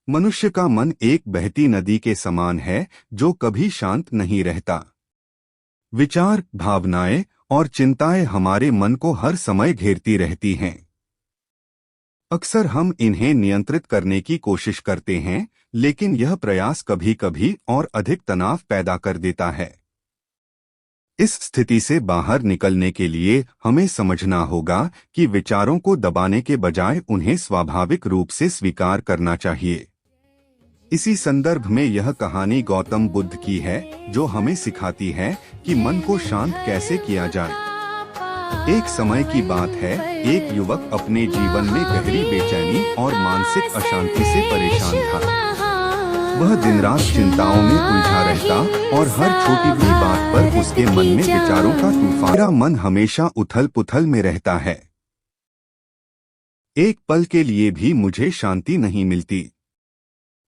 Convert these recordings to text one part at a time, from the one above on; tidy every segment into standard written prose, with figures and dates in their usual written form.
मनुष्य का मन एक बहती नदी के समान है जो कभी शांत नहीं रहता। विचार, भावनाएं और चिंताएं हमारे मन को हर समय घेरती रहती हैं। अक्सर हम इन्हें नियंत्रित करने की कोशिश करते हैं, लेकिन यह प्रयास कभी-कभी और अधिक तनाव पैदा कर देता है। इस स्थिति से बाहर निकलने के लिए हमें समझना होगा कि विचारों को दबाने के बजाय उन्हें स्वाभाविक रूप से स्वीकार करना चाहिए। इसी संदर्भ में यह कहानी गौतम बुद्ध की है, जो हमें सिखाती है कि मन को शांत कैसे किया जाए। एक समय की बात है, एक युवक अपने जीवन में गहरी बेचैनी और मानसिक अशांति से परेशान था। वह दिन रात चिंताओं में उलझा रहता और हर छोटी भी बात पर उसके मन में विचारों का तूफान। मेरा मन हमेशा उथल पुथल में रहता है। एक पल के लिए भी मुझे शांति नहीं मिलती।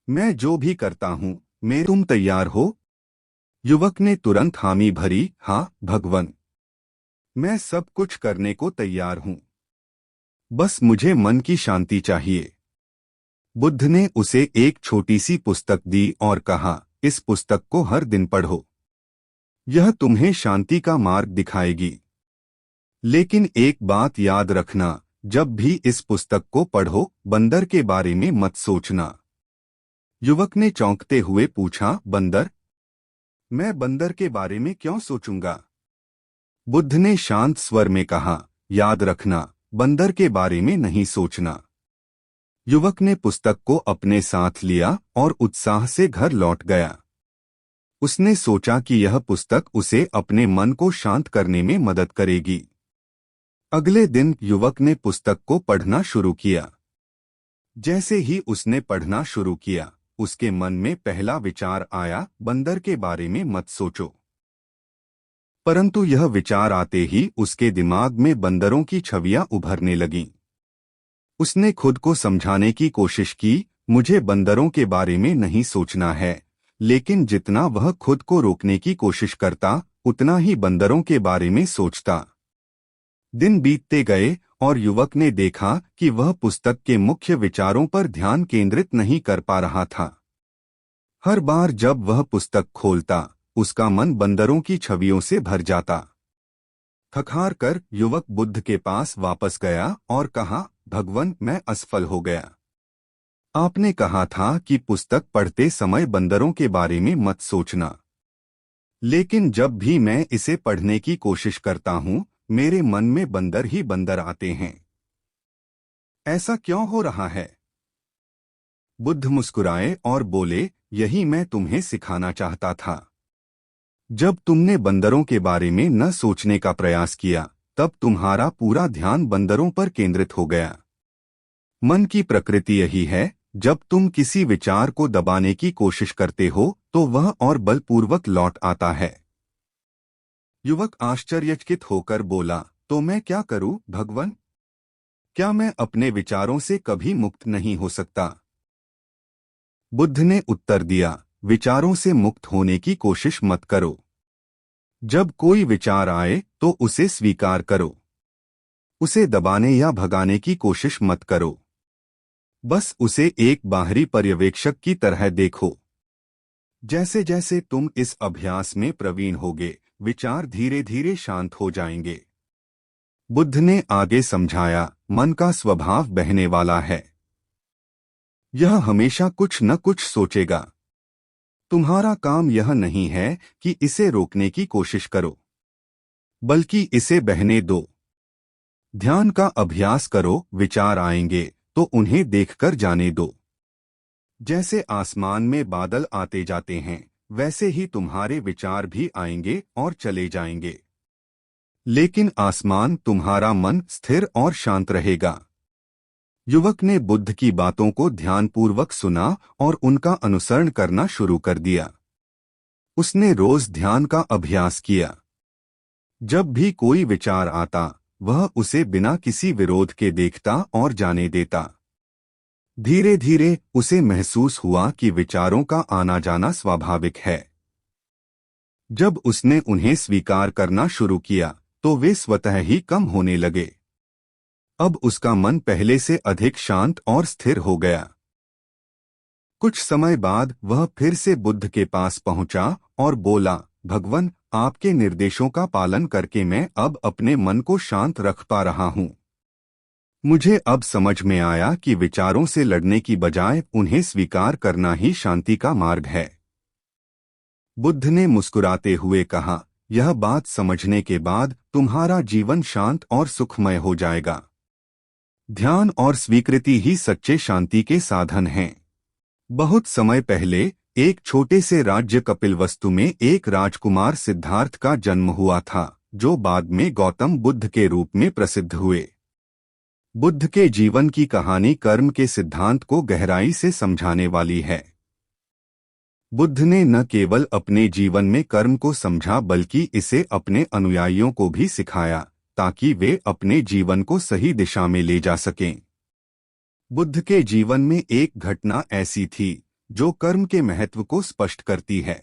मैं जो भी करता हूँ, तुम तैयार हो? युवक ने तुरंत हामी भरी। हाँ भगवन, मैं सब कुछ करने को तैयार हूँ। बस मुझे मन की शांति चाहिए। बुद्ध ने उसे एक छोटी सी पुस्तक दी और कहा, इस पुस्तक को हर दिन पढ़ो। यह तुम्हें शांति का मार्ग दिखाएगी। लेकिन एक बात याद रखना, जब भी इस पुस्तक को पढ़ो, बंदर के बारे में मत सोचना। युवक ने चौंकते हुए पूछा, बंदर? मैं बंदर के बारे में क्यों सोचूंगा? बुद्ध ने शांत स्वर में कहा, याद रखना, बंदर के बारे में नहीं सोचना। युवक ने पुस्तक को अपने साथ लिया और उत्साह से घर लौट गया। उसने सोचा कि यह पुस्तक उसे अपने मन को शांत करने में मदद करेगी। अगले दिन युवक ने पुस्तक को पढ़ना शुरू किया। जैसे ही उसने पढ़ना शुरू किया, उसके मन में पहला विचार आया, बंदर के बारे में मत सोचो। परंतु यह विचार आते ही उसके दिमाग में बंदरों की छवियां उभरने लगीं। उसने खुद को समझाने की कोशिश की, मुझे बंदरों के बारे में नहीं सोचना है। लेकिन जितना वह खुद को रोकने की कोशिश करता, उतना ही बंदरों के बारे में सोचता। दिन बीतते गए और युवक ने देखा कि वह पुस्तक के मुख्य विचारों पर ध्यान केंद्रित नहीं कर पा रहा था। हर बार जब वह पुस्तक खोलता, उसका मन बंदरों की छवियों से भर जाता। थक-हार कर युवक बुद्ध के पास वापस गया और कहा, भगवन, मैं असफल हो गया। आपने कहा था कि पुस्तक पढ़ते समय बंदरों के बारे में मत सोचना। लेकिन जब भी मैं इसे पढ़ने की कोशिश करता हूँ, मेरे मन में बंदर ही बंदर आते हैं। ऐसा क्यों हो रहा है? बुद्ध मुस्कुराए और बोले, यही मैं तुम्हें सिखाना चाहता था। जब तुमने बंदरों के बारे में न सोचने का प्रयास किया, तब तुम्हारा पूरा ध्यान बंदरों पर केंद्रित हो गया। मन की प्रकृति यही है, जब तुम किसी विचार को दबाने की कोशिश करते हो, तो वह और बलपूर्वक लौट आता है। युवक आश्चर्यचकित होकर बोला, तो मैं क्या करूं, भगवन? क्या मैं अपने विचारों से कभी मुक्त नहीं हो सकता? बुद्ध ने उत्तर दिया, विचारों से मुक्त होने की कोशिश मत करो। जब कोई विचार आए तो उसे स्वीकार करो। उसे दबाने या भगाने की कोशिश मत करो। बस उसे एक बाहरी पर्यवेक्षक की तरह देखो। जैसे जैसे तुम इस अभ्यास में प्रवीण होगे, विचार धीरे धीरे शांत हो जाएंगे। बुद्ध ने आगे समझाया, मन का स्वभाव बहने वाला है। यह हमेशा कुछ न कुछ सोचेगा। तुम्हारा काम यह नहीं है कि इसे रोकने की कोशिश करो, बल्कि इसे बहने दो। ध्यान का अभ्यास करो, विचार आएंगे तो उन्हें देखकर जाने दो। जैसे आसमान में बादल आते जाते हैं, वैसे ही तुम्हारे विचार भी आएंगे और चले जाएंगे। लेकिन आसमान, तुम्हारा मन स्थिर और शांत रहेगा। युवक ने बुद्ध की बातों को ध्यानपूर्वक सुना और उनका अनुसरण करना शुरू कर दिया। उसने रोज ध्यान का अभ्यास किया। जब भी कोई विचार आता, वह उसे बिना किसी विरोध के देखता और जाने देता। धीरे धीरे उसे महसूस हुआ कि विचारों का आना जाना स्वाभाविक है। जब उसने उन्हें स्वीकार करना शुरू किया, तो वे स्वतः ही कम होने लगे। अब उसका मन पहले से अधिक शांत और स्थिर हो गया। कुछ समय बाद वह फिर से बुद्ध के पास पहुंचा और बोला, भगवान, आपके निर्देशों का पालन करके मैं अब अपने मन को शांत रख पा रहा हूं। मुझे अब समझ में आया कि विचारों से लड़ने की बजाय उन्हें स्वीकार करना ही शांति का मार्ग है। बुद्ध ने मुस्कुराते हुए कहा, यह बात समझने के बाद तुम्हारा जीवन शांत और सुखमय हो जाएगा। ध्यान और स्वीकृति ही सच्चे शांति के साधन हैं। बहुत समय पहले एक छोटे से राज्य कपिलवस्तु में एक राजकुमार सिद्धार्थ का जन्म हुआ था, जो बाद में गौतम बुद्ध के रूप में प्रसिद्ध हुए। बुद्ध के जीवन की कहानी कर्म के सिद्धांत को गहराई से समझाने वाली है। बुद्ध ने न केवल अपने जीवन में कर्म को समझा बल्कि इसे अपने अनुयायियों को भी सिखाया, ताकि वे अपने जीवन को सही दिशा में ले जा सकें। बुद्ध के जीवन में एक घटना ऐसी थी जो कर्म के महत्व को स्पष्ट करती है।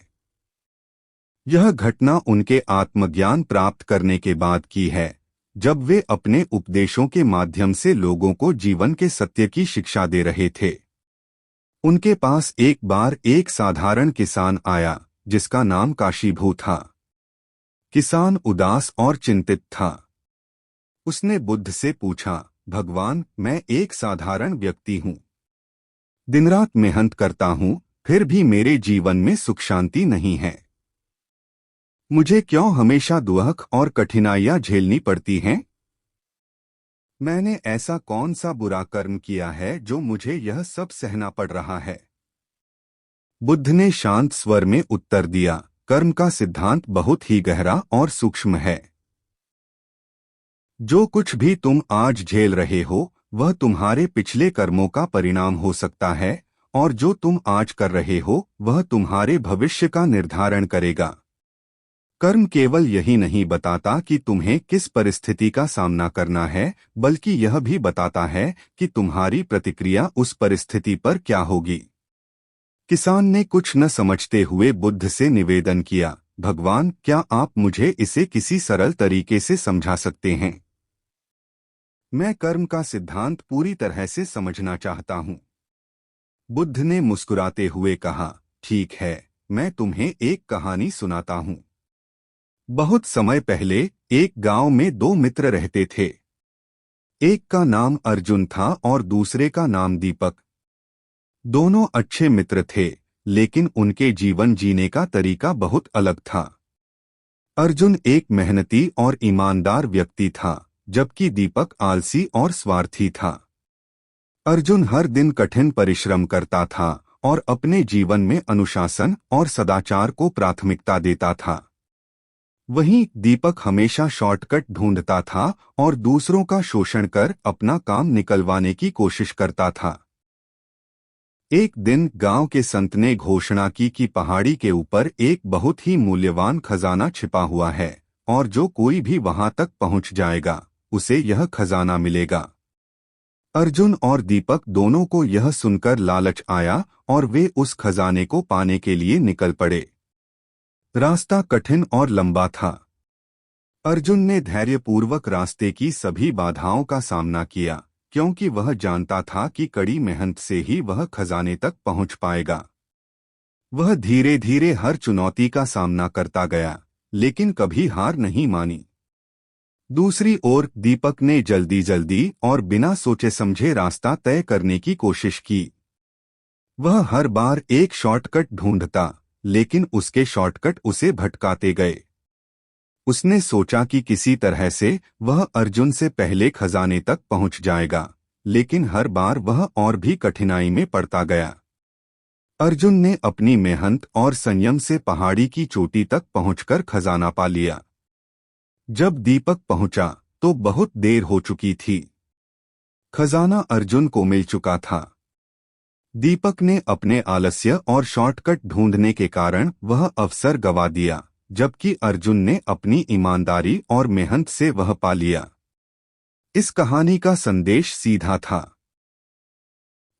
यह घटना उनके आत्मज्ञान प्राप्त करने के बाद की है, जब वे अपने उपदेशों के माध्यम से लोगों को जीवन के सत्य की शिक्षा दे रहे थे। उनके पास एक बार एक साधारण किसान आया, जिसका नाम काशीभू था। किसान उदास और चिंतित था। उसने बुद्ध से पूछा, भगवान, मैं एक साधारण व्यक्ति हूँ। दिन रात मेहनत करता हूँ, फिर भी मेरे जीवन में सुख शांति नहीं है। मुझे क्यों हमेशा दुख और कठिनाइयां झेलनी पड़ती हैं? मैंने ऐसा कौन सा बुरा कर्म किया है जो मुझे यह सब सहना पड़ रहा है? बुद्ध ने शांत स्वर में उत्तर दिया, कर्म का सिद्धांत बहुत ही गहरा और सूक्ष्म है। जो कुछ भी तुम आज झेल रहे हो, वह तुम्हारे पिछले कर्मों का परिणाम हो सकता है, और जो तुम आज कर रहे हो, वह तुम्हारे भविष्य का निर्धारण करेगा। कर्म केवल यही नहीं बताता कि तुम्हें किस परिस्थिति का सामना करना है, बल्कि यह भी बताता है कि तुम्हारी प्रतिक्रिया उस परिस्थिति पर क्या होगी। किसान ने कुछ न समझते हुए बुद्ध से निवेदन किया, भगवान, क्या आप मुझे इसे किसी सरल तरीके से समझा सकते हैं? मैं कर्म का सिद्धांत पूरी तरह से समझना चाहता हूँ। बुद्ध ने मुस्कुराते हुए कहा, ठीक है, मैं तुम्हें एक कहानी सुनाता हूँ। बहुत समय पहले एक गांव में दो मित्र रहते थे। एक का नाम अर्जुन था और दूसरे का नाम दीपक। दोनों अच्छे मित्र थे, लेकिन उनके जीवन जीने का तरीका बहुत अलग था। अर्जुन एक मेहनती और ईमानदार व्यक्ति था, जबकि दीपक आलसी और स्वार्थी था। अर्जुन हर दिन कठिन परिश्रम करता था और अपने जीवन में अनुशासन और सदाचार को प्राथमिकता देता था। वहीं दीपक हमेशा शॉर्टकट ढूंढता था और दूसरों का शोषण कर अपना काम निकलवाने की कोशिश करता था। एक दिन गांव के संत ने घोषणा की कि पहाड़ी के ऊपर एक बहुत ही मूल्यवान खजाना छिपा हुआ है और जो कोई भी वहां तक पहुंच जाएगा, उसे यह खजाना मिलेगा। अर्जुन और दीपक दोनों को यह सुनकर लालच आया और वे उस खजाने को पाने के लिए निकल पड़े। रास्ता कठिन और लंबा था। अर्जुन ने धैर्यपूर्वक रास्ते की सभी बाधाओं का सामना किया, क्योंकि वह जानता था कि कड़ी मेहनत से ही वह खजाने तक पहुंच पाएगा। वह धीरे धीरे हर चुनौती का सामना करता गया, लेकिन कभी हार नहीं मानी। दूसरी ओर दीपक ने जल्दी जल्दी और बिना सोचे समझे रास्ता तय करने की कोशिश की। वह हर बार एक शॉर्टकट ढूंढता, लेकिन उसके शॉर्टकट उसे भटकाते गए। उसने सोचा कि किसी तरह से वह अर्जुन से पहले खजाने तक पहुंच जाएगा, लेकिन हर बार वह और भी कठिनाई में पड़ता गया। अर्जुन ने अपनी मेहनत और संयम से पहाड़ी की चोटी तक पहुंचकर खजाना पा लिया। जब दीपक पहुंचा तो बहुत देर हो चुकी थी। खजाना अर्जुन को मिल चुका था। दीपक ने अपने आलस्य और शॉर्टकट ढूंढने के कारण वह अवसर गंवा दिया, जबकि अर्जुन ने अपनी ईमानदारी और मेहनत से वह पा लिया। इस कहानी का संदेश सीधा था।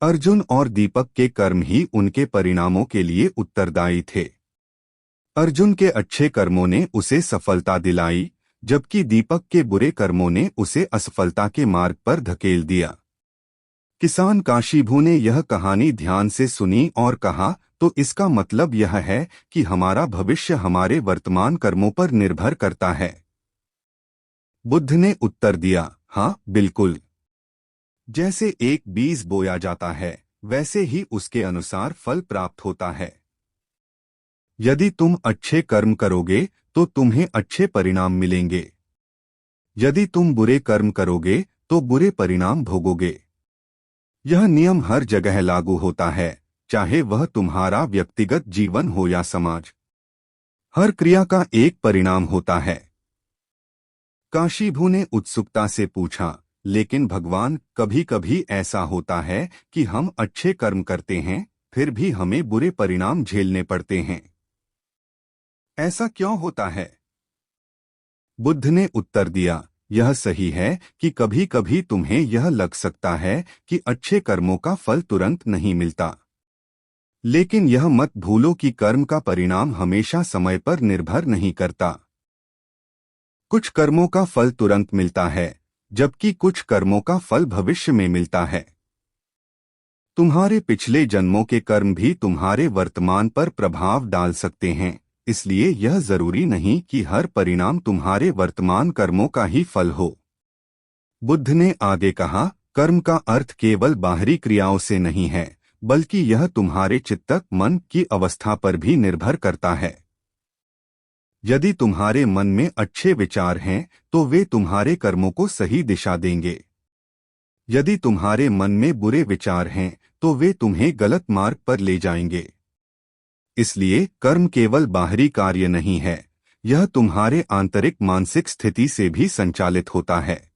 अर्जुन और दीपक के कर्म ही उनके परिणामों के लिए उत्तरदायी थे। अर्जुन के अच्छे कर्मों ने उसे सफलता दिलाई, जबकि दीपक के बुरे कर्मों ने उसे असफलता के मार्ग पर धकेल दिया। किसान काशीभू ने यह कहानी ध्यान से सुनी और कहा, तो इसका मतलब यह है कि हमारा भविष्य हमारे वर्तमान कर्मों पर निर्भर करता है। बुद्ध ने उत्तर दिया, हाँ बिल्कुल। जैसे एक बीज बोया जाता है, वैसे ही उसके अनुसार फल प्राप्त होता है। यदि तुम अच्छे कर्म करोगे तो तुम्हें अच्छे परिणाम मिलेंगे। यदि तुम बुरे कर्म करोगे तो बुरे परिणाम भोगोगे। यह नियम हर जगह लागू होता है, चाहे वह तुम्हारा व्यक्तिगत जीवन हो या समाज। हर क्रिया का एक परिणाम होता है। काशीभू ने उत्सुकता से पूछा, लेकिन भगवान, कभी कभी ऐसा होता है कि हम अच्छे कर्म करते हैं, फिर भी हमें बुरे परिणाम झेलने पड़ते हैं। ऐसा क्यों होता है? बुद्ध ने उत्तर दिया, यह सही है कि कभी कभी तुम्हें यह लग सकता है कि अच्छे कर्मों का फल तुरंत नहीं मिलता। लेकिन यह मत भूलो कि कर्म का परिणाम हमेशा समय पर निर्भर नहीं करता। कुछ कर्मों का फल तुरंत मिलता है, जबकि कुछ कर्मों का फल भविष्य में मिलता है। तुम्हारे पिछले जन्मों के कर्म भी तुम्हारे वर्तमान पर प्रभाव डाल सकते हैं, इसलिए यह जरूरी नहीं कि हर परिणाम तुम्हारे वर्तमान कर्मों का ही फल हो। बुद्ध ने आगे कहा, कर्म का अर्थ केवल बाहरी क्रियाओं से नहीं है, बल्कि यह तुम्हारे चित्त मन की अवस्था पर भी निर्भर करता है। यदि तुम्हारे मन में अच्छे विचार हैं, तो वे तुम्हारे कर्मों को सही दिशा देंगे। यदि तुम्हारे मन में बुरे विचार हैं, तो वे तुम्हें गलत मार्ग पर ले जाएंगे। इसलिए कर्म केवल बाहरी कार्य नहीं है, यह तुम्हारे आंतरिक मानसिक स्थिति से भी संचालित होता है।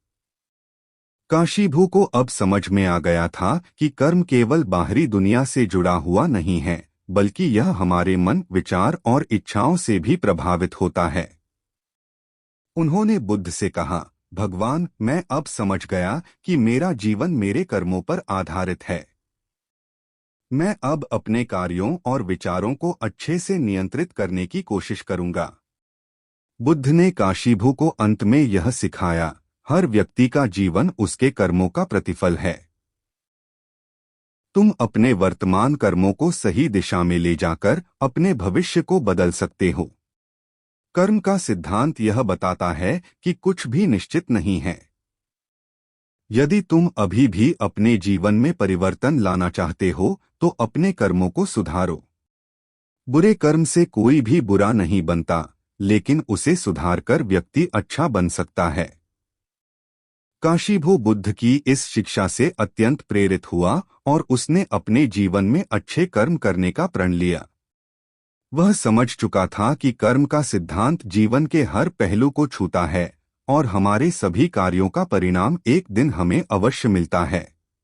काशीभू को अब समझ में आ गया था कि कर्म केवल बाहरी दुनिया से जुड़ा हुआ नहीं है, बल्कि यह हमारे मन, विचार और इच्छाओं से भी प्रभावित होता है। उन्होंने बुद्ध से कहा, भगवान, मैं अब समझ गया कि मेरा जीवन मेरे कर्मों पर आधारित है। मैं अब अपने कार्यों और विचारों को अच्छे से नियंत्रित करने की कोशिश करूंगा। बुद्ध ने काशीभू को अंत में यह सिखाया, हर व्यक्ति का जीवन उसके कर्मों का प्रतिफल है। तुम अपने वर्तमान कर्मों को सही दिशा में ले जाकर अपने भविष्य को बदल सकते हो। कर्म का सिद्धांत यह बताता है कि कुछ भी निश्चित नहीं है। यदि तुम अभी भी अपने जीवन में परिवर्तन लाना चाहते हो, तो अपने कर्मों को सुधारो। बुरे कर्म से कोई भी बुरा नहीं बनता, लेकिन उसे सुधारकर व्यक्ति अच्छा बन सकता है। काशीभू बुद्ध की इस शिक्षा से अत्यंत प्रेरित हुआ और उसने अपने जीवन में अच्छे कर्म करने का प्रण लिया। वह समझ चुका था कि कर्म का सिद्धांत जीवन के हर पहलू को छूता है और हमारे सभी कार्यों का परिणाम एक दिन हमें अवश्य मिलता है।